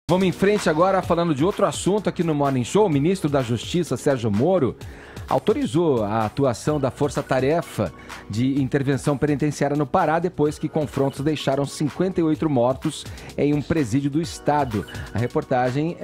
Vamos em frente agora falando de outro assunto aqui no Morning Show. O ministro da Justiça, Sérgio Moro, autorizou a atuação da Força Tarefa de Intervenção Penitenciária no Pará depois que confrontos deixaram 58 mortos em um presídio do estado. A reportagem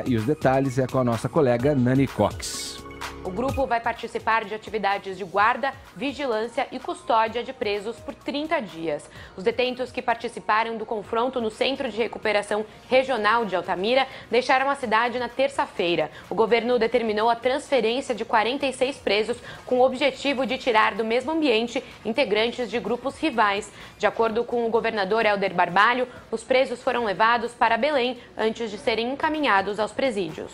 e os detalhes é com a nossa colega Nani Cox. O grupo vai participar de atividades de guarda, vigilância e custódia de presos por 30 dias. Os detentos que participaram do confronto no Centro de Recuperação Regional de Altamira deixaram a cidade na terça-feira. O governo determinou a transferência de 46 presos com o objetivo de tirar do mesmo ambiente integrantes de grupos rivais. De acordo com o governador Helder Barbalho, os presos foram levados para Belém antes de serem encaminhados aos presídios.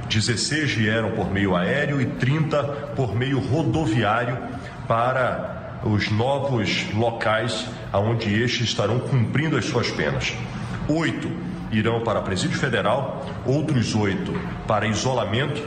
16 vieram por meio aéreo e 30 por meio rodoviário para os novos locais onde estes estarão cumprindo as suas penas. 8 irão para Presídio Federal, outros 8 para isolamento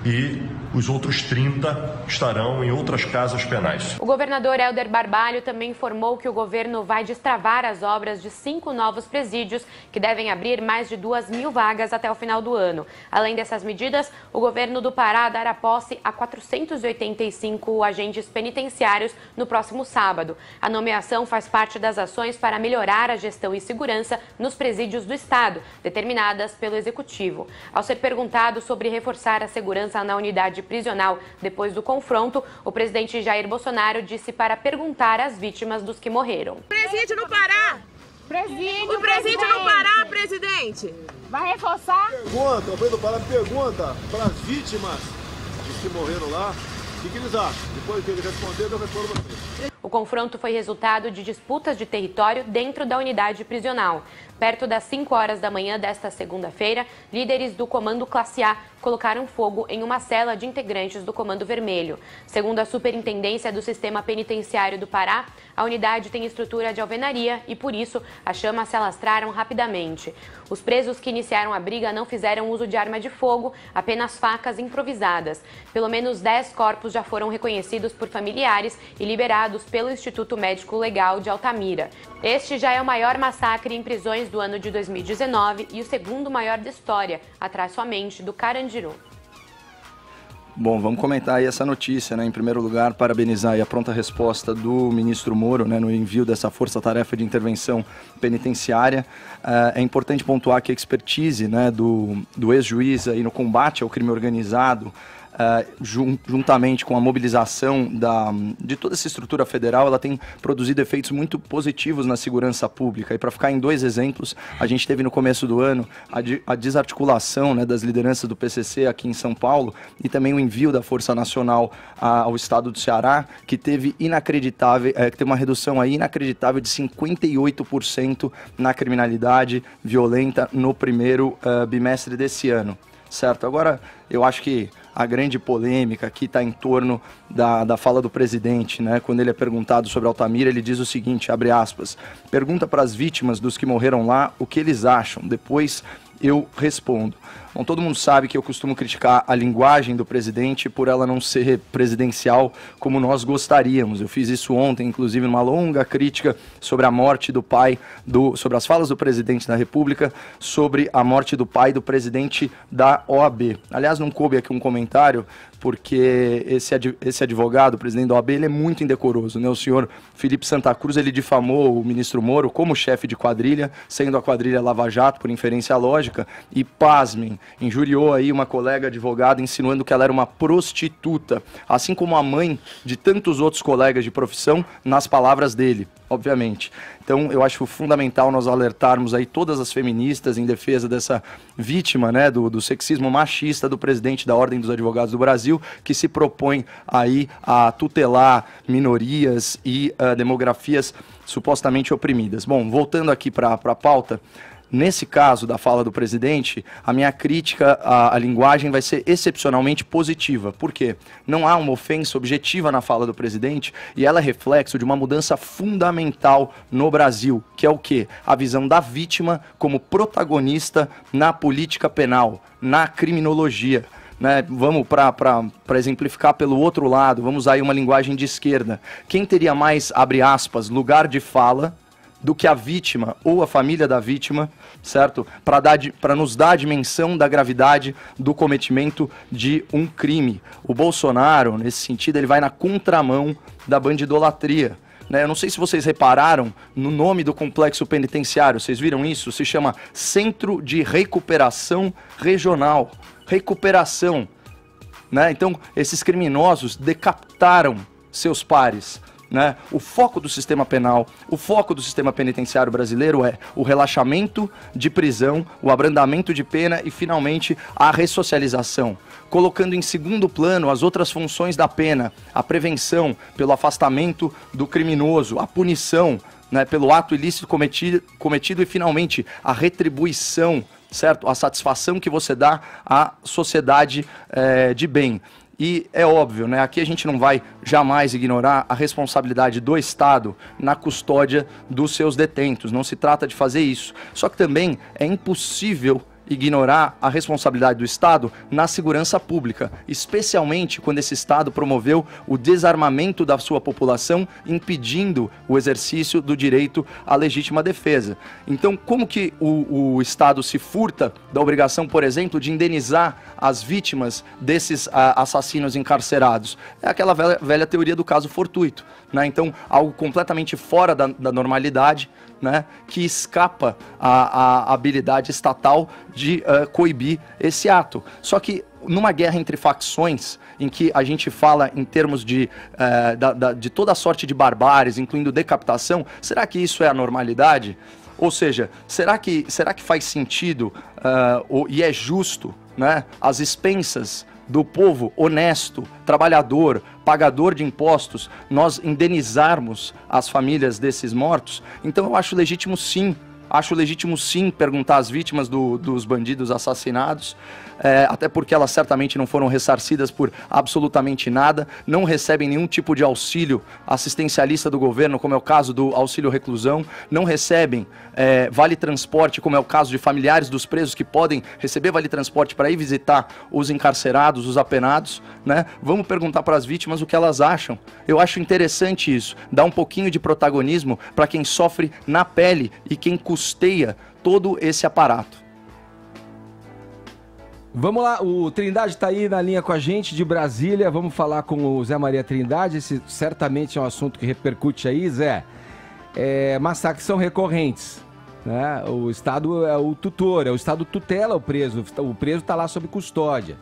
e os outros 30 estarão em outras casas penais. O governador Helder Barbalho também informou que o governo vai destravar as obras de 5 novos presídios que devem abrir mais de 2.000 vagas até o final do ano. Além dessas medidas, o governo do Pará dará posse a 485 agentes penitenciários no próximo sábado. A nomeação faz parte das ações para melhorar a gestão e segurança nos presídios do estado, determinadas pelo Executivo. Ao ser perguntado sobre reforçar a segurança na unidade prisional depois do confronto, o presidente Jair Bolsonaro disse para perguntar às vítimas dos que morreram. Presídio no Pará! Presídio, o presídio no Pará, presidente! Vai reforçar? Pergunta, o presidente do Pará pergunta para as vítimas que morreram lá, o que eles acham? Depois que ele responder, eu respondo vocês. O confronto foi resultado de disputas de território dentro da unidade prisional. Perto das 5 horas da manhã desta segunda-feira, líderes do Comando Classe A colocaram fogo em uma cela de integrantes do Comando Vermelho. Segundo a Superintendência do Sistema Penitenciário do Pará, a unidade tem estrutura de alvenaria e, por isso, as chamas se alastraram rapidamente. Os presos que iniciaram a briga não fizeram uso de arma de fogo, apenas facas improvisadas. Pelo menos 10 corpos já foram reconhecidos por familiares e liberados pelo Instituto Médico Legal de Altamira. Este já é o maior massacre em prisões do ano de 2019 e o segundo maior da história, atrás somente do Carandiru. Bom, vamos comentar aí essa notícia, né? Em primeiro lugar, parabenizar aí a pronta resposta do ministro Moro, né, no envio dessa força-tarefa de intervenção penitenciária. É importante pontuar que a expertise, né, do ex-juiz aí no combate ao crime organizado, juntamente com a mobilização de toda essa estrutura federal, ela tem produzido efeitos muito positivos na segurança pública. E para ficar em 2 exemplos, a gente teve no começo do ano a desarticulação, né, das lideranças do PCC aqui em São Paulo e também o envio da Força Nacional ao estado do Ceará, que teve que teve uma redução aí inacreditável de 58% na criminalidade violenta no primeiro bimestre desse ano. Certo? Agora, eu acho que a grande polêmica aqui está em torno da fala do presidente, né? Quando ele é perguntado sobre Altamira, ele diz o seguinte, abre aspas, pergunta para as vítimas dos que morreram lá o que eles acham, depois eu respondo. Bom, todo mundo sabe que eu costumo criticar a linguagem do presidente por ela não ser presidencial como nós gostaríamos. Eu fiz isso ontem, inclusive, numa longa crítica sobre a morte do pai, sobre as falas do presidente da República, sobre a morte do pai do presidente da OAB. Aliás, não coube aqui um comentário, porque esse advogado, o presidente da OAB, ele é muito indecoroso, né? O senhor Felipe Santa Cruz, ele difamou o ministro Moro como chefe de quadrilha, sendo a quadrilha Lava Jato, por inferência lógica, e pasmem, injuriou aí uma colega advogada insinuando que ela era uma prostituta, assim como a mãe de tantos outros colegas de profissão, nas palavras dele, obviamente. Então, eu acho fundamental nós alertarmos aí todas as feministas em defesa dessa vítima, né, do sexismo machista do presidente da Ordem dos Advogados do Brasil, que se propõe aí a tutelar minorias e demografias supostamente oprimidas. Bom, voltando aqui para a pauta, nesse caso da fala do presidente, a minha crítica à linguagem vai ser excepcionalmente positiva. Por quê? Não há uma ofensa objetiva na fala do presidente e ela é reflexo de uma mudança fundamental no Brasil, que é o quê? A visão da vítima como protagonista na política penal, na criminologia. Né? Vamos para exemplificar pelo outro lado, vamos usar aí uma linguagem de esquerda. Quem teria mais, abre aspas, lugar de fala do que a vítima ou a família da vítima, certo? Para nos dar a dimensão da gravidade do cometimento de um crime. O Bolsonaro, nesse sentido, ele vai na contramão da bandidolatria. Eu não sei se vocês repararam no nome do complexo penitenciário, vocês viram isso? Se chama Centro de Recuperação Regional. Recuperação. Então, esses criminosos decapitaram seus pares. O foco do sistema penal, o foco do sistema penitenciário brasileiro é o relaxamento de prisão, o abrandamento de pena e, finalmente, a ressocialização, colocando em segundo plano as outras funções da pena, a prevenção pelo afastamento do criminoso, a punição pelo ato ilícito cometido e, finalmente, a retribuição, certo? A satisfação que você dá à sociedade de bem. E é óbvio, aqui a gente não vai jamais ignorar a responsabilidade do Estado na custódia dos seus detentos. Não se trata de fazer isso. Só que também é impossível ignorar a responsabilidade do Estado na segurança pública, especialmente quando esse Estado promoveu o desarmamento da sua população, impedindo o exercício do direito à legítima defesa. Então, como que o Estado se furta da obrigação, por exemplo, de indenizar as vítimas desses assassinos encarcerados? É aquela velha teoria do caso fortuito, Então, algo completamente fora da normalidade, que escapa à habilidade estatal de coibir esse ato. Só que numa guerra entre facções, em que a gente fala em termos de toda sorte de barbáries, incluindo decapitação, será que isso é a normalidade? Ou seja, será que faz sentido e é justo, às expensas do povo honesto, trabalhador, pagador de impostos, nós indenizarmos as famílias desses mortos? Então eu acho legítimo sim perguntar às vítimas dos bandidos assassinados, até porque elas certamente não foram ressarcidas por absolutamente nada, não recebem nenhum tipo de auxílio assistencialista do governo, como é o caso do auxílio reclusão, não recebem vale transporte, como é o caso de familiares dos presos que podem receber vale transporte para ir visitar os encarcerados, os apenados, Vamos perguntar para as vítimas o que elas acham. Eu acho interessante isso, dar um pouquinho de protagonismo para quem sofre na pele e quem custeia todo esse aparato. Vamos lá, o Trindade está aí na linha com a gente de Brasília, vamos falar com o Zé Maria Trindade, esse certamente é um assunto que repercute aí, Zé. Massacres são recorrentes, O Estado é o tutor, o Estado tutela o preso está lá sob custódia.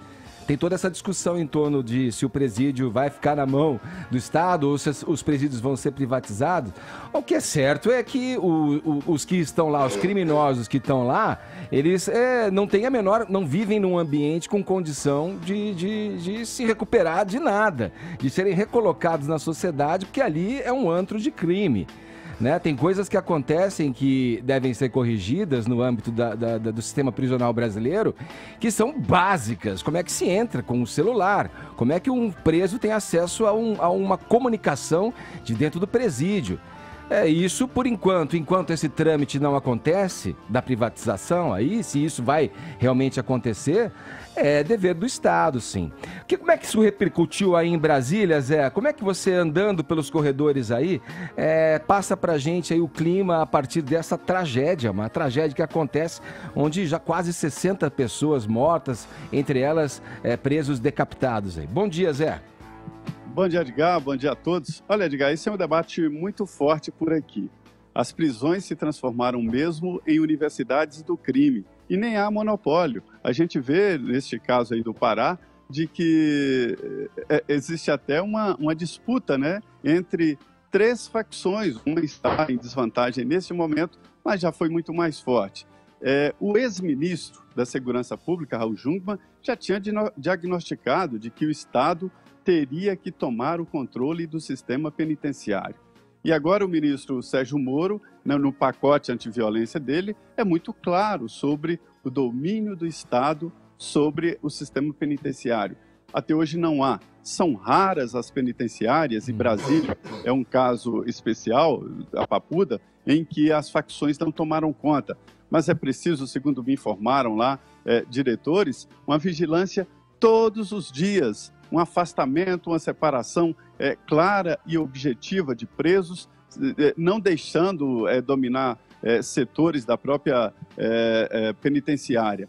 Tem toda essa discussão em torno de se o presídio vai ficar na mão do Estado ou se os presídios vão ser privatizados. O que é certo é que os que estão lá, os criminosos que estão lá, eles não vivem num ambiente com condição de se recuperar de nada, de serem recolocados na sociedade, porque ali é um antro de crime. Tem coisas que acontecem que devem ser corrigidas no âmbito do sistema prisional brasileiro, que são básicas. Como é que se entra com o celular? Como é que um preso tem acesso a uma comunicação de dentro do presídio? Isso por enquanto esse trâmite não acontece, da privatização aí, se isso vai realmente acontecer, é dever do Estado, sim. Como é que isso repercutiu aí em Brasília, Zé? Como é que você, andando pelos corredores aí, passa pra gente aí o clima a partir dessa tragédia, uma tragédia que acontece onde já quase 60 pessoas mortas, entre elas presos decapitados aí. Bom dia, Zé. Bom dia, Edgar. Bom dia a todos. Olha, Edgar, esse é um debate muito forte por aqui. As prisões se transformaram mesmo em universidades do crime e nem há monopólio. A gente vê, neste caso aí do Pará, de que existe até uma disputa, entre 3 facções. Uma está em desvantagem nesse momento, mas já foi muito mais forte. O ex-ministro da Segurança Pública, Raul Jungmann, já tinha diagnosticado de que o Estado teria que tomar o controle do sistema penitenciário. E agora o ministro Sérgio Moro, no pacote antiviolência dele, é muito claro sobre o domínio do Estado sobre o sistema penitenciário. Até hoje não há. São raras as penitenciárias, e Brasília é um caso especial, a Papuda, em que as facções não tomaram conta. Mas é preciso, segundo me informaram lá, diretores, uma vigilância todos os dias, um afastamento, uma separação clara e objetiva de presos, não deixando dominar setores da própria penitenciária.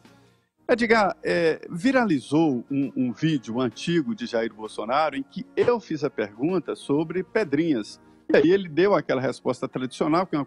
Edgar, viralizou um vídeo antigo de Jair Bolsonaro em que eu fiz a pergunta sobre pedrinhas. E aí ele deu aquela resposta tradicional, que é uma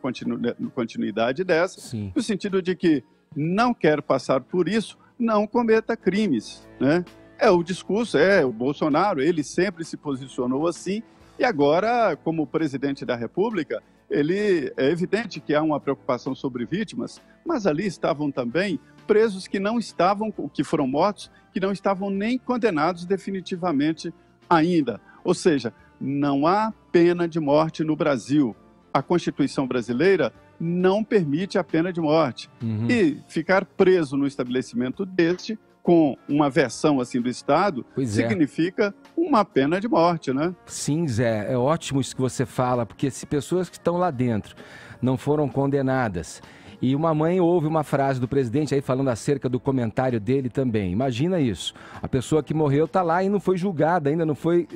continuidade dessa, Sim. no sentido de que não quer passar por isso, não cometa crimes, né? O discurso, o Bolsonaro, ele sempre se posicionou assim, e agora, como presidente da República, é evidente que há uma preocupação sobre vítimas, mas ali estavam também presos que foram mortos, que não estavam nem condenados definitivamente ainda. Ou seja, não há pena de morte no Brasil. A Constituição brasileira não permite a pena de morte. Uhum. E ficar preso no estabelecimento deste, com uma versão assim do Estado, significa uma pena de morte, né? Sim, Zé, é ótimo isso que você fala, porque se pessoas que estão lá dentro não foram condenadas, e uma mãe ouve uma frase do presidente aí falando acerca do comentário dele também. Imagina isso. A pessoa que morreu está lá e não foi julgada, ainda não foi...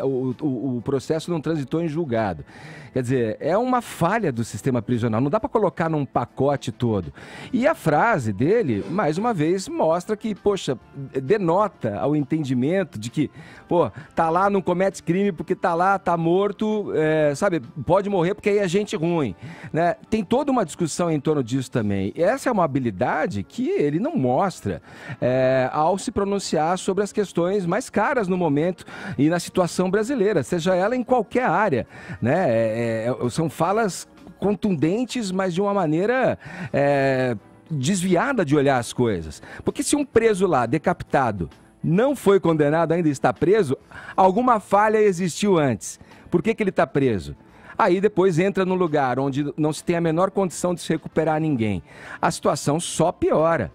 o processo não transitou em julgado. Quer dizer, é uma falha do sistema prisional. Não dá para colocar num pacote todo. E a frase dele, mais uma vez, mostra que, poxa, denota ao entendimento de que, tá lá, não comete crime porque tá lá, tá morto, sabe, pode morrer porque aí é gente ruim, né? Tem toda uma discussão em torno disso também. Essa é uma habilidade que ele não mostra ao se pronunciar sobre as questões mais caras no momento e na situação brasileira, seja ela em qualquer área, né? São falas contundentes, mas de uma maneira desviada de olhar as coisas. Porque se um preso lá, decapitado, não foi condenado, ainda está preso, alguma falha existiu antes. Por que ele está preso? Aí depois entra num lugar onde não se tem a menor condição de se recuperar ninguém. A situação só piora.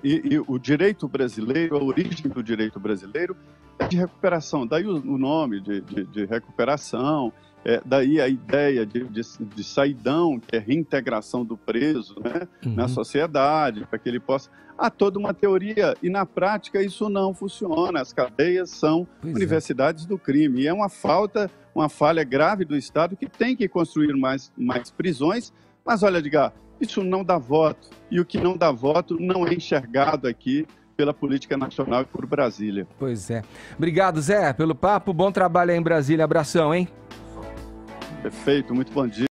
E o direito brasileiro, a origem do direito brasileiro é de recuperação. Daí o nome de recuperação, daí a ideia de saidão, que é reintegração do preso, né, na sociedade, para que ele possa... Há toda uma teoria, e na prática isso não funciona. As cadeias são universidades do crime. E é uma falha grave do Estado, que tem que construir mais prisões. Mas olha, Edgar, isso não dá voto. E o que não dá voto não é enxergado aqui pela política nacional e por Brasília. Pois é. Obrigado, Zé, pelo papo. Bom trabalho aí em Brasília. Abração, hein? Perfeito. Muito bom dia.